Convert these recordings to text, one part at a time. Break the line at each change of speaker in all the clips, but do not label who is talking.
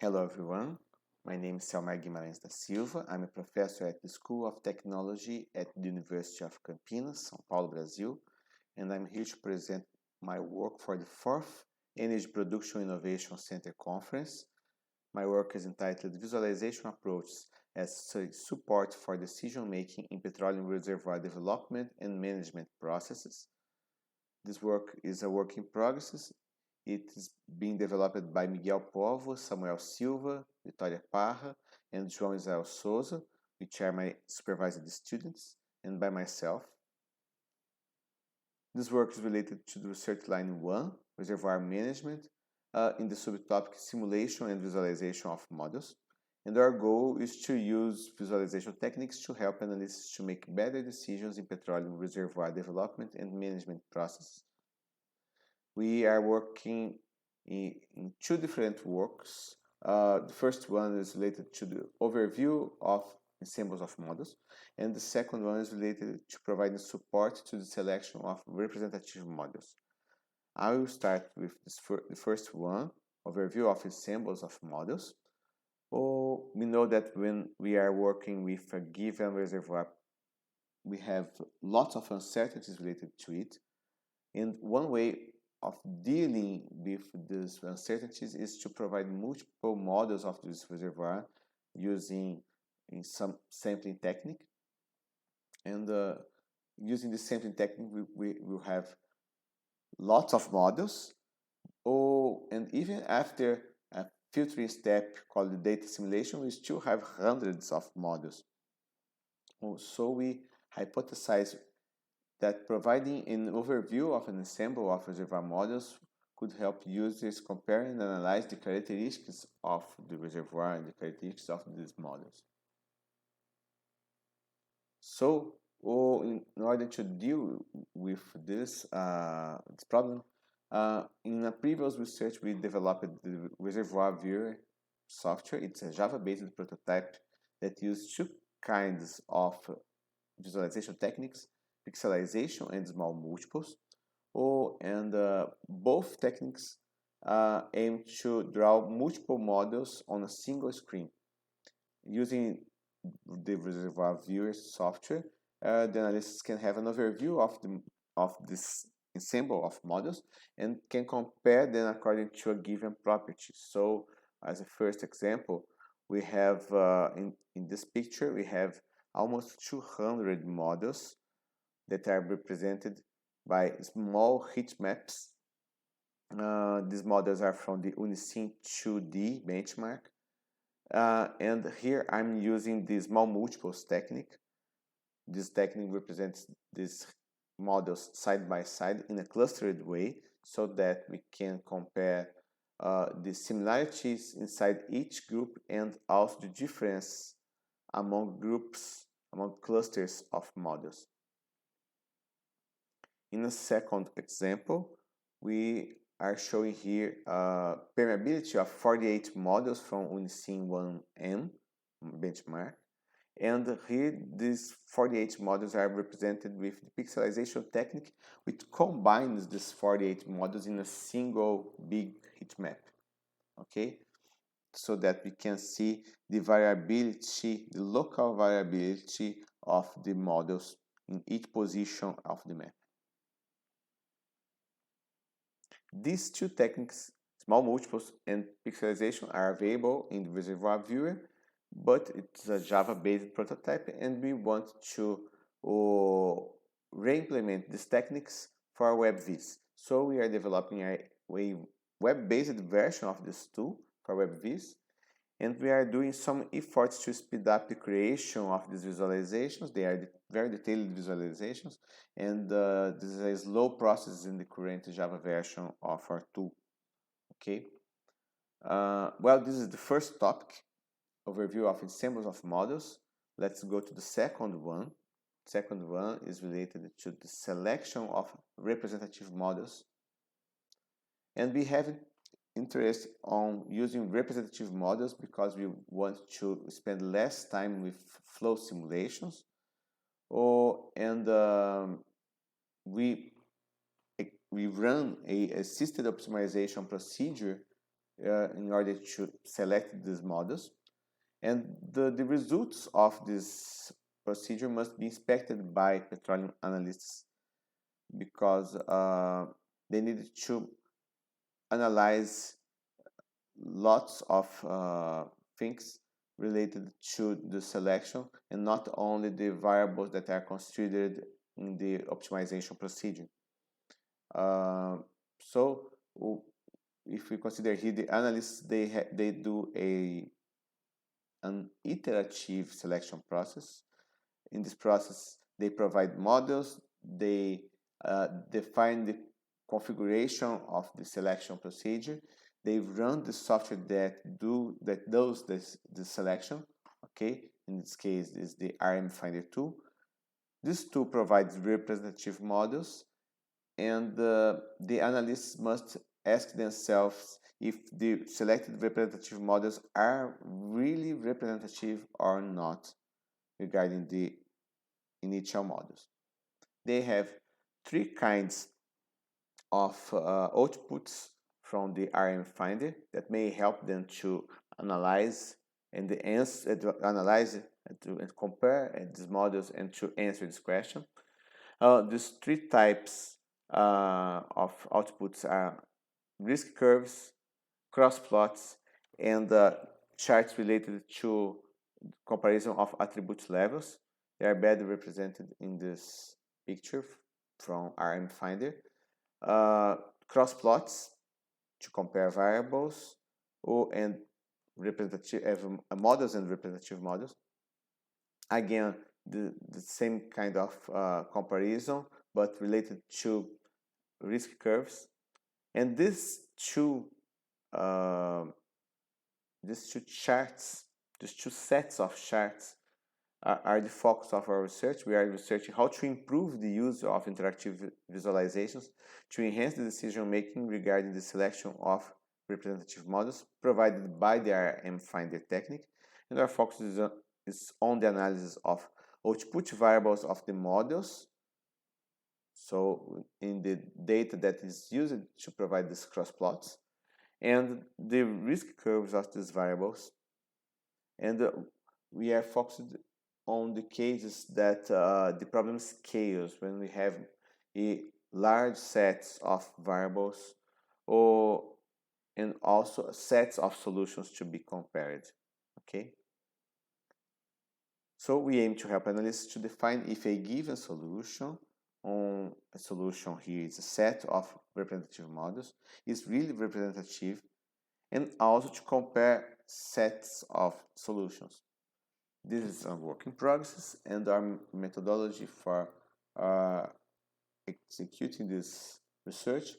Hello everyone, my name is Celmar Guimarães da Silva. I'm a professor at the School of Technology at the University of Campinas, São Paulo, Brazil, and I'm here to present my work for the 4th Energy Production Innovation Center Conference. My work is entitled Visualization Approaches as Support for Decision Making in Petroleum Reservoir Development and Management Processes. This work is a work in progress. It is being developed by Miguel, Póvoa, Samuel Silva, Vitoria, Parra, and João Izael Souza, which are my supervised students, and by myself. This work is related to the research line 1, Reservoir Management, in the subtopic Simulation and Visualization of Models. And our goal is to use visualization techniques to help analysts to make better decisions in petroleum reservoir development and management processes. We are working in two different works. The first one is related to the overview of ensembles of models, and the second one is related to providing support to the selection of representative models. I will start with the first one, overview of ensembles of models. We know that when we are working with a given reservoir, we have lots of uncertainties related to it, and one way of dealing with these uncertainties is to provide multiple models of this reservoir using some sampling technique. And using the sampling technique, we will have lots of models. And even after a filtering step called the data simulation, we still have hundreds of models. So we hypothesize that providing an overview of an ensemble of reservoir models could help users compare and analyze the characteristics of the reservoir and the characteristics of these models. So, in order to deal with this problem, in a previous research, we developed the Reservoir Viewer software. It's a Java-based prototype that uses two kinds of visualization techniques: pixelization and small multiples. And both techniques aim to draw multiple models on a single screen. Using the Reservoir Viewer software, the analysts can have an overview of this ensemble of models and can compare them according to a given property. So, as a first example, we have in this picture we have almost 200 models that are represented by small heat maps. These models are from the Unicamp 2D benchmark. And here I'm using the small multiples technique. This technique represents these models side by side in a clustered way so that we can compare the similarities inside each group and also the difference among groups, among clusters of models. In a second example, we are showing here permeability of 48 models from Unicamp 1M benchmark. And here, these 48 models are represented with the pixelization technique, which combines these 48 models in a single big heat map. Okay? So that we can see the variability, the local variability of the models in each position of the map. These two techniques, small multiples and pixelization, are available in the Reservoir Viewer, but it's a Java-based prototype, and we want to re-implement these techniques for WebVis. So we are developing a web-based version of this tool for WebVis, and we are doing some efforts to speed up the creation of these visualizations. They are very detailed visualizations, and this is a slow process in the current Java version of our tool. Okay. Well, this is the first topic, overview of ensembles of models. Let's go to the second one. Second one is related to the selection of representative models. And we have interest on using representative models because we want to spend less time with flow simulations. We run a assisted optimization procedure in order to select these models. And the results of this procedure must be inspected by petroleum analysts because they need to analyze lots of things related to the selection and not only the variables that are considered in the optimization procedure. So if we consider here the analysts, they do an iterative selection process. In this process, they provide models, they define the configuration of the selection procedure, they run the software that does the selection. Okay, in this case, this is the RM Finder tool. This tool provides representative models, and the analysts must ask themselves if the selected representative models are really representative or not regarding the initial models. They have three kinds of outputs from the RM Finder that may help them to analyze and analyze and compare these models and to answer this question. These three types of outputs are risk curves, cross plots, and charts related to comparison of attribute levels. They are better represented in this picture from RM Finder. Cross plots to compare variables and representative models and representative models. Again, the same kind of comparison, but related to risk curves. And these two charts, these two sets of charts are the focus of our research. We are researching how to improve the use of interactive visualizations to enhance the decision making regarding the selection of representative models provided by the RM Finder technique. And our focus is on the analysis of output variables of the models. So in the data that is used to provide these cross plots, and the risk curves of these variables. And we are focused on the cases that the problem scales when we have a large sets of variables and also sets of solutions to be compared. Okay. So we aim to help analysts to define if a given solution on a solution here is a set of representative models is really representative, and also to compare sets of solutions. This is a work in progress, and our methodology for executing this research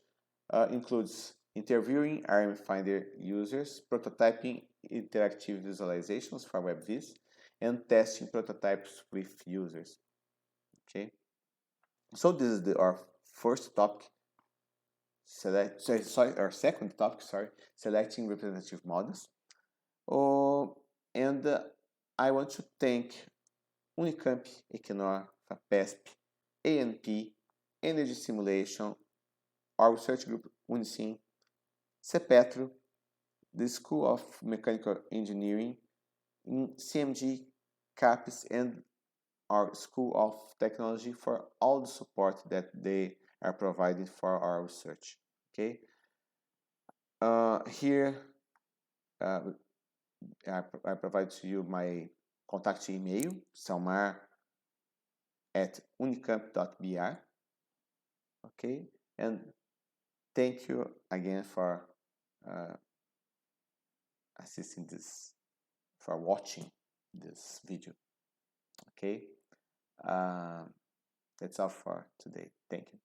includes interviewing RM Finder users, prototyping interactive visualizations for WebVis, and testing prototypes with users. Okay, so this is our first topic. Our second topic, selecting representative models. And I want to thank Unicamp, Equinor, FAPESP, ANP, Energy Simulation, our research group Unicim, CEPETRO, the School of Mechanical Engineering, CMG, CAPES, and our School of Technology for all the support that they are providing for our research. Okay. Here I provide to you my contact email, celmar@unicamp.br. Okay, and thank you again for assisting this, for watching this video. Okay, that's all for today. Thank you.